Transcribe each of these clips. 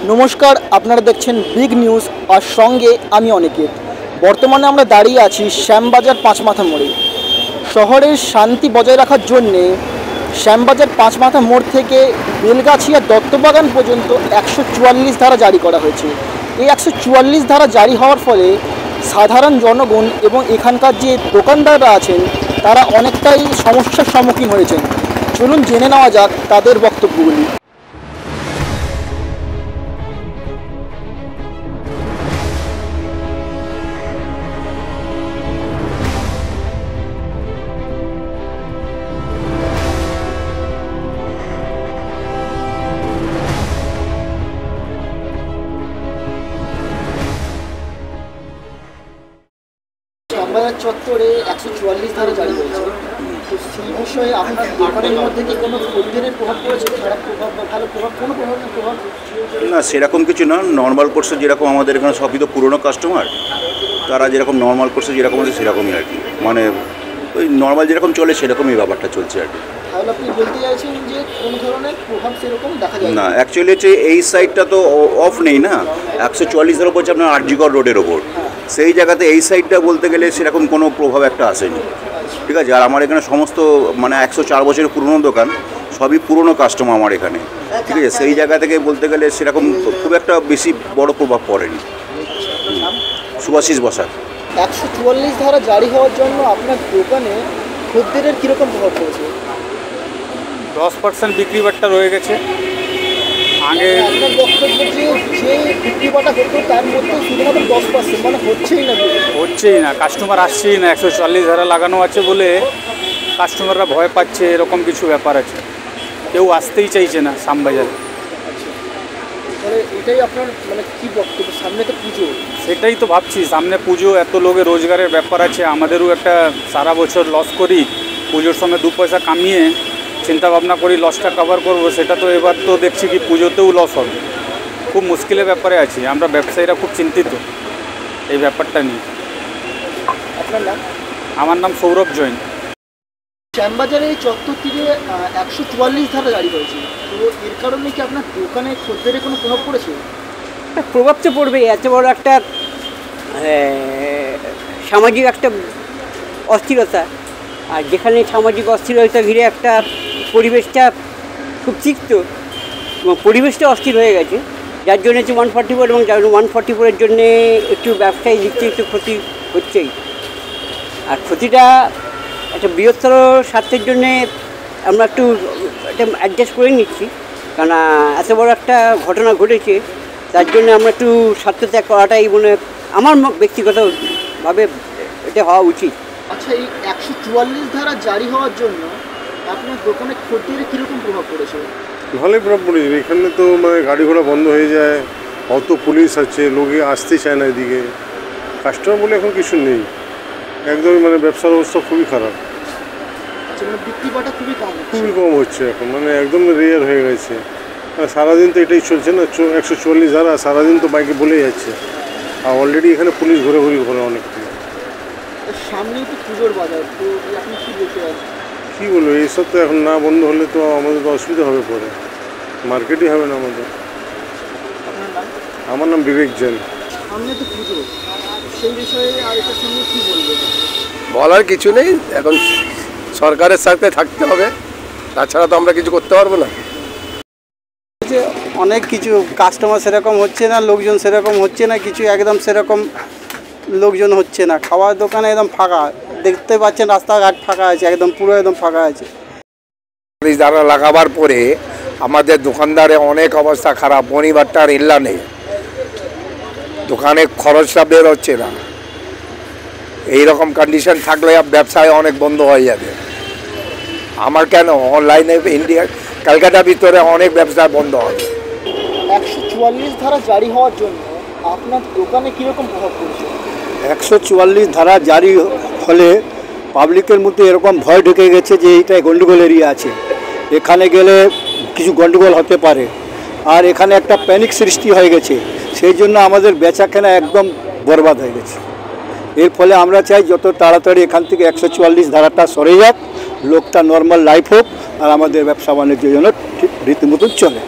নমস্কার, আপনারা দেখছেন বিগ নিউজ আর সঙ্গে আমি অনিকেত। বর্তমানে আমরা দাঁড়িয়ে আছি শ্যামবাজার পাঁচমাথা মোড়ে। শহরের শান্তি বজায় রাখার জন্যে শ্যামবাজার পাঁচমাথা মোড় থেকে বেলগাছিয়া দত্তবাগান পর্যন্ত 144 ধারা জারি করা হয়েছে। এই 144 ধারা জারি হওয়ার ফলে সাধারণ জনগণ এবং এখানকার যে দোকানদাররা আছেন তারা অনেকটাই সমস্যার সম্মুখীন হয়েছেন। চলুন জেনে নেওয়া যাক তাদের বক্তব্যগুলি। শ্যামবাজার চত্বরে 144 ধারা জারি হয়েছে, তো সেই বিষয়ে আপনার দোকানের মধ্যে কি কোনো খদ্দেরের প্রভাব পড়েছে, খারাপ প্রভাব বা ভালো প্রভাব, কোনো প্রভাব? না, সেরকম কিছু না। নর্মাল কোর্সে যেরকম আমাদের এখানে সবই তো পুরনো কাস্টমার, তারা যেরকম নর্মাল কোর্সে যেরকম আছে সেরকমই আর কি, মানে ওই নর্মাল যেরকম চলে সেরকমই ব্যাপারটা চলছে আর কি। তাহলে আপনি বলতে চাইছেন যে কোনো ধরনের প্রভাব সেরকম দেখা যায় না, অ্যাকচুয়ালি হচ্ছে এই সাইডটা তো অফ নেই না। 144 ধারা পড়ছে আপনার আরজিকর রোডের ওপর, সেই জায়গাতে এই সাইডটা বলতে গেলে সেরকম কোনো প্রভাব একটা আসেনি, ঠিক আছে। আর আমার এখানে সমস্ত মানে 104 বছরের পুরনো দোকান, সবই পুরনো কাস্টমার আমার এখানে, ঠিক আছে। সেই জায়গা থেকে বলতে গেলে সেরকম খুব একটা বেশি বড় প্রভাব পড়েনি। সুভাষিস বসাক। 144 ধারা জারি হওয়ার জন্য আপনার দোকানে খদ্দেরের কীরকম প্রভাব পড়েছে? 10% বিক্রি বাট্টা রয়ে গেছে। আগে আপনার বক্তব্য যে বিক্রি বাটা হতো তার মধ্যে শুধুমাত্র 10%, মানে হচ্ছেই না, কাস্টমার আসছেই না। 144 ধারা লাগানো আছে বলে কাস্টমাররা ভয় পাচ্ছে, এরকম কিছু ব্যাপার আছে। কেউ আসতেই চাইছে না শ্যামবাজারে। তাহলে এটাই আপনার মানে কী বক্তব্য? সামনে তো পুজো, সেটাই তো ভাবছি, সামনে পুজো, এত লোকের রোজগারের ব্যাপার আছে। আমাদেরও একটা সারা বছর লস করি, পুজোর সময় 2 পয়সা কামিয়ে চিন্তা ভাবনা করি লসটা কভার করব, সেটা তো এবার তো দেখছি কি পুজোতেও লস হবে। খুব মুশকিলের ব্যাপারে আছি আমরা, ব্যবসায়ীরা খুব চিন্তিত এই ব্যাপারটা নিয়ে। আপনার নাম? আমার নাম সৌরভ জৈন। শ্যামবাজারে এই চত্বর থেকে 144 ধারা জারি হয়েছে, তো এর কারণে কি আপনার দোকানে খদ্দেরের কোনো প্রভাব পড়েছে? প্রভাব তো পড়বেই। এত বড় একটা সামাজিক একটা অস্থিরতা, আর যেখানে সামাজিক অস্থিরতা ঘিরে একটা পরিবেশটা খুব তিক্ত এবং পরিবেশটা অস্থির হয়ে গেছে, যার জন্য হচ্ছে 144 এবং 144-এর জন্যে একটু ব্যবসায়ী দিক থেকে একটু ক্ষতি হচ্ছেই। আর ক্ষতিটা একটা বৃহত্তর স্বার্থের জন্যে আমরা একটু এটা অ্যাডজাস্ট করে নিচ্ছি, কারণ এত বড় একটা ঘটনা ঘটেছে, তার জন্য আমরা একটু স্বার্থ ত্যাগ করাটাই মনে আমার ব্যক্তিগতভাবে এটা হওয়া উচিত। আচ্ছা, এই 144 ধারা জারি হওয়ার জন্য আপনার দোকানে খদ্দেরের কীরকম প্রভাব পড়েছে? ভালোই প্রভাব পড়েছে। এখানে তো মানে গাড়ি ঘোড়া বন্ধ হয়ে যায়, অত পুলিশ আছে, লোকে আসতে চায় না এদিকে। কাস্টমার বলে এখন কিছু নেই, একদমই মানে ব্যবসার অবস্থা খুবই খারাপ। আচ্ছা, মানে বিক্রি বাটা খুবই কম হচ্ছে এখন, মানে একদম রেয়ার হয়ে গেছে। সারাদিন তো এটাই চলছে না, 144 ধারা সারাদিন তো বাইকে বলেই যাচ্ছে, আর অলরেডি এখানে পুলিশ ঘোরাঘুরি করে অনেক। সামনেই তো পুজোর বাজার, তো আপনি কী বলতে পারেন? কী বলবো, এইসব তো এখন না বন্ধ হলে তো আমাদের তো অসুবিধা হবে, পরে মার্কেটই হবে না আমাদের। আপনার নাম? আমার নাম বিবেক জৈন। সামনে তো পুজো, সেই বিষয়ে আর এটার সঙ্গে কী বলবেন? বলার কিছু নেই, এখন সরকারের সাথে থাকতে হবে, তাছাড়া তো আমরা কিছু করতে পারবো না। অনেক কিছু কাস্টমার সেরকম হচ্ছে না, লোকজন সেরকম হচ্ছে না, কিছু একদম সেরকম লোকজন হচ্ছে না। খাওয়ার দোকানে একদম ফাঁকা, দেখতে পাচ্ছেন রাস্তাঘাট ফাঁকা আছে, একদম পুরো একদম ফাঁকা আছে। ধারা লাগাবার পরে আমাদের দোকানদারে অনেক অবস্থা খারাপ, পরিবারটার এল্লা নেই, দোকানে খরচটা বের হচ্ছে না। এইরকম কন্ডিশন থাকলে ব্যবসায় অনেক বন্ধ হয়ে যাবে। আমার কেন, অনলাইনে ইন্ডিয়া কলকাতার ভিতরে অনেক ব্যবসা বন্ধ হবে। 144 ধারা জারি হওয়ার জন্য আপনার দোকানে কীরকম প্রভাব পড়েছে? 144 ধারা জারি হলে পাবলিকের মধ্যে এরকম ভয় ঢুকে গেছে যে এইটাই গন্ডগোল এরিয়া আছে, এখানে গেলে কিছু গন্ডগোল হতে পারে, আর এখানে একটা প্যানিক সৃষ্টি হয়ে গেছে। সেই জন্য আমাদের বেচাকেনা একদম বরবাদ হয়ে গেছে। এর ফলে আমরা চাই যত তাড়াতাড়ি এখান থেকে 144 ধারাটা সরে যাক, লোকটা নর্মাল লাইফ হোক, আর আমাদের ব্যবসা বাণিজ্য যেন ঠিক রীতিমতো চলে।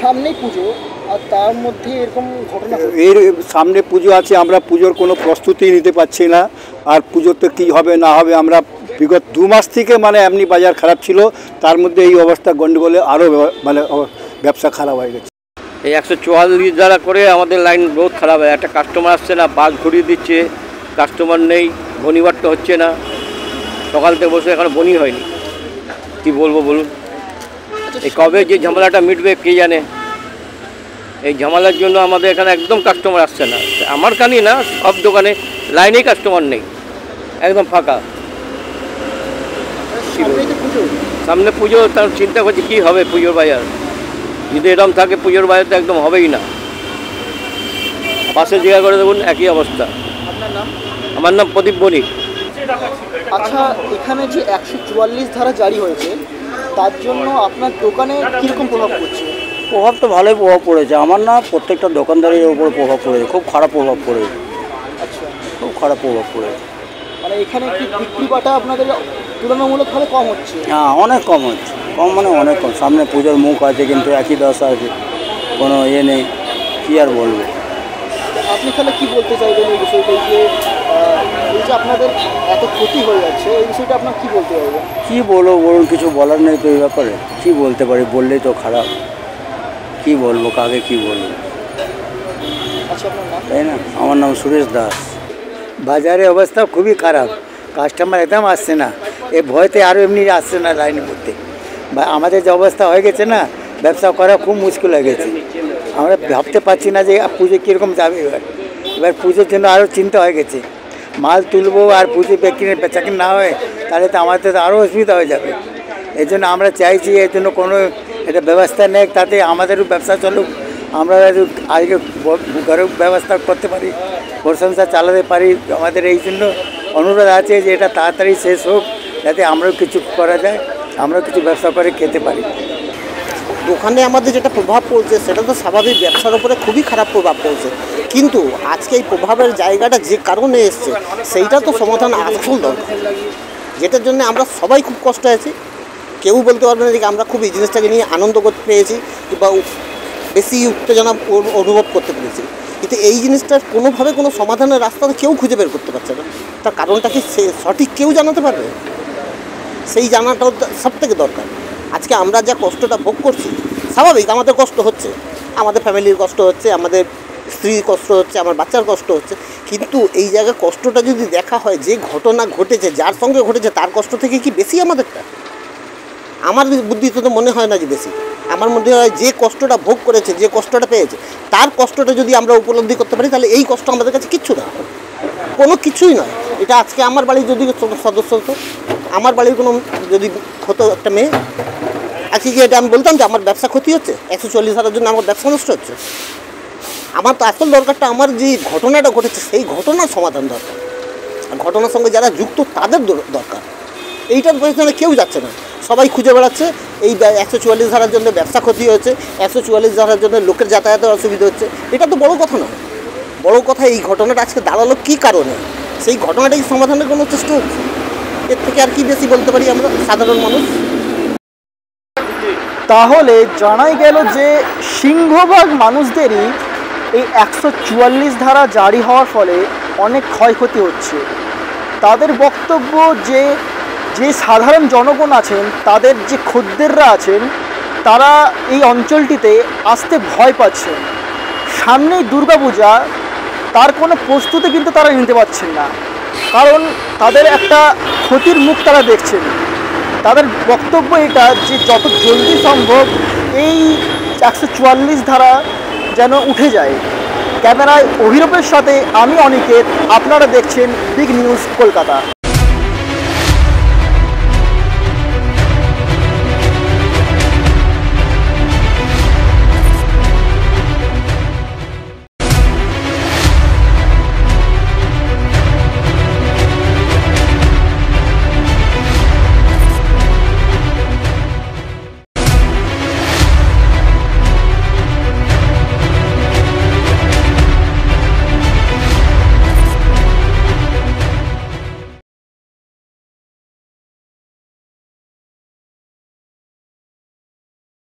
সামনেই পুজো আর তার মধ্যে এরকম ঘটনা ঘটছে। এর সামনে পুজো আছে, আমরা পুজোর কোনো প্রস্তুতি নিতে পারছি না। আর পুজোতে কী হবে না হবে, আমরা বিগত 2 মাস থেকে মানে এমনি বাজার খারাপ ছিল, তার মধ্যে এই অবস্থা গন্ডগোলে আরও মানে ব্যবসা খারাপ হয়ে গেছে। এই 144 দ্বারা করে আমাদের লাইন বহুত খারাপ হয়। একটা কাস্টমার আসছে না, বাস ঘুরিয়ে দিচ্ছে, কাস্টমার নেই, বনিবারটা হচ্ছে না। সকাল থেকে বসে এখনো বনি হয়নি, কি বলবো বলুন। এই কবে যে ঝামেলাটা মিটবে কে জানে। এই ঝামেলার জন্য আমাদের এখানে একদম কাস্টমার আসছে না। আমার কানি না, সব দোকানে লাইনেই কাস্টমার নেই, একদম ফাঁকা। সামনেই তো পুজো। সামনে পুজো, তার চিন্তা করছি কী হবে পুজোর বাজার। যদি এরকম থাকে পুজোর বাজার তো একদম হবেই না। পাশে জায়গা করে দেবুন, একই অবস্থা। আপনার নাম? আমার নাম প্রদীপ বণিক। আচ্ছা, এখানে যে 144 ধারা জারি হয়েছে তার জন্য আপনার দোকানে কীরকম প্রভাব পড়ছে? প্রভাব তো ভালোই প্রভাব পড়েছে। আমার না প্রত্যেকটা দোকানদারের উপর প্রভাব পড়েছে, খুব খারাপ প্রভাব পড়েছে, আচ্ছা, খুব খারাপ প্রভাব পড়েছে। মানে এখানে কি বিক্রি বাটা আপনাদের তুলনামূলকভাবে কম হচ্ছে? হ্যাঁ, অনেক কম হচ্ছে, কম মানে অনেক কম। সামনে পুজোর মুখ আছে কিন্তু একই ব্যবসা আছে, কোনো ইয়ে নেই, কী আর বলবো। আপনি তাহলে কী বলতে চাইবেন এই বিষয়টা, এই যে আপনাদের এত ক্ষতি হয়ে যাচ্ছে, এই বিষয়টা আপনার কী বলতে চাইবেন? কী বলবো বলুন, কিছু বলার নেই তো এই ব্যাপারে। কী বলতে পারি, বললেই তো খারাপ। কী বলবো, কাকে কী বলবো, আচ্ছা, আপনার নাম? তাই না? আমার নাম সুরেশ দাস। বাজারের অবস্থা খুবই খারাপ, কাস্টমার একদম আসছে না। এই ভয়তে আরও এমনি আসছে না লাইন করতে। বা আমাদের যে অবস্থা হয়ে গেছে না, ব্যবসা করা খুব মুশকিল হয়ে গেছে। আমরা ভাবতে পারছি না যে পুজো কীরকম যাবে। এবার পুজোর জন্য আরও চিন্তা হয়ে গেছে। মাল তুলবো আর পুজো বেচাকেন না হয় তাহলে তো আমাদের তো আরও অসুবিধা হয়ে যাবে। এই জন্য আমরা চাইছি এর জন্য কোনো একটা ব্যবস্থা নেই, তাতে আমাদেরও ব্যবসা চলুক, আমরা আজকে ঘরেও ব্যবস্থা করতে পারি, ঘর সংসার চালাতে পারি। আমাদের এই জন্য অনুরোধ আছে যে এটা তাড়াতাড়ি শেষ হোক, যাতে আমরাও কিছু করা যায়, আমরাও কিছু ব্যবসা করে খেতে পারি। দোকানে আমাদের যেটা প্রভাব পড়ছে সেটা তো স্বাভাবিক, ব্যবসার উপরে খুবই খারাপ প্রভাব পড়ছে। কিন্তু আজকে এই প্রভাবের জায়গাটা যে কারণে এসছে সেইটা তো সমাধান আসল দরকার, যেটার জন্য আমরা সবাই খুব কষ্ট আছি। কেউ বলতে পারবে না যে আমরা খুব এই জিনিসটাকে নিয়ে আনন্দ করতে পেরেছি বা বেশি উত্তেজনা অনুভব করতে পেরেছি, কিন্তু এই জিনিসটার কোনোভাবে কোনো সমাধানের রাস্তা কেউ খুঁজে বের করতে পারছে না। তার কারণটা কি সঠিক কেউ জানাতে পারবে? সেই জানাটাও সবথেকে দরকার। আজকে আমরা যা কষ্টটা ভোগ করছি, স্বাভাবিক আমাদের কষ্ট হচ্ছে, আমাদের ফ্যামিলির কষ্ট হচ্ছে, আমাদের স্ত্রীর কষ্ট হচ্ছে, আমার বাচ্চার কষ্ট হচ্ছে, কিন্তু এই জায়গায় কষ্টটা যদি দেখা হয় যে ঘটনা ঘটেছে, যার সঙ্গে ঘটেছে তার কষ্ট থেকে কি বেশি আমাদেরটা? আমার বুদ্ধিতে তো মনে হয় না যে বেশি। আমার মধ্যে হয় যে কষ্টটা ভোগ করেছে, যে কষ্টটা পেয়েছে, তার কষ্টটা যদি আমরা উপলব্ধি করতে পারি তাহলে এই কষ্ট আমাদের কাছে কিচ্ছু না, কোনো কিছুই নয়। এটা আজকে আমার বাড়ির যদি সদস্য হতো, আমার বাড়ির কোনো যদি হতো একটা মেয়ে, আজকে কি এটা আমি বলতাম যে আমার ব্যবসা ক্ষতি হচ্ছে, 144 ধারার জন্য আমার ব্যবসা নষ্ট হচ্ছে? আমার তো আসল দরকারটা আমার যে ঘটনাটা ঘটেছে সেই ঘটনার সমাধান দরকার, আর ঘটনার সঙ্গে যারা যুক্ত তাদের দরকার। এইটার পেছনে কেউ যাচ্ছে না, সবাই খুঁজে বেড়াচ্ছে এই 144 ধারার জন্য ব্যবসা ক্ষতি হচ্ছে, 144 ধারার জন্য লোকের যাতায়াতের অসুবিধা হচ্ছে। এটা তো বড় কথা নয়। বড় কথা এই ঘটনাটা আজকে দাঁড়ালো কী কারণে, সেই ঘটনাটাই সমাধানের কোনো চেষ্টা হচ্ছে। এর থেকে আর কি বেশি বলতে পারি আমরা সাধারণ মানুষ? তাহলে জানাই গেল যে সিংহভাগ মানুষদেরই এই 144 ধারা জারি হওয়ার ফলে অনেক ক্ষয়ক্ষতি হচ্ছে। তাদের বক্তব্য যে যে সাধারণ জনগণ আছেন, তাদের যে খদ্দেররা আছেন, তারা এই অঞ্চলটিতে আসতে ভয় পাচ্ছেন। সামনেই দুর্গাপূজা, তার কোনো প্রস্তুতি কিন্তু তারা নিতে পারছেন না, কারণ তাদের একটা ক্ষতির মুখ তারা দেখছেন। তাদের বক্তব্য এটা যে যত জলদি সম্ভব এই 144 ধারা যেন উঠে যায়। ক্যামেরায় অভিরূপের সাথে আমি অনিকেত, আপনারা দেখছেন বিগ নিউজ কলকাতা।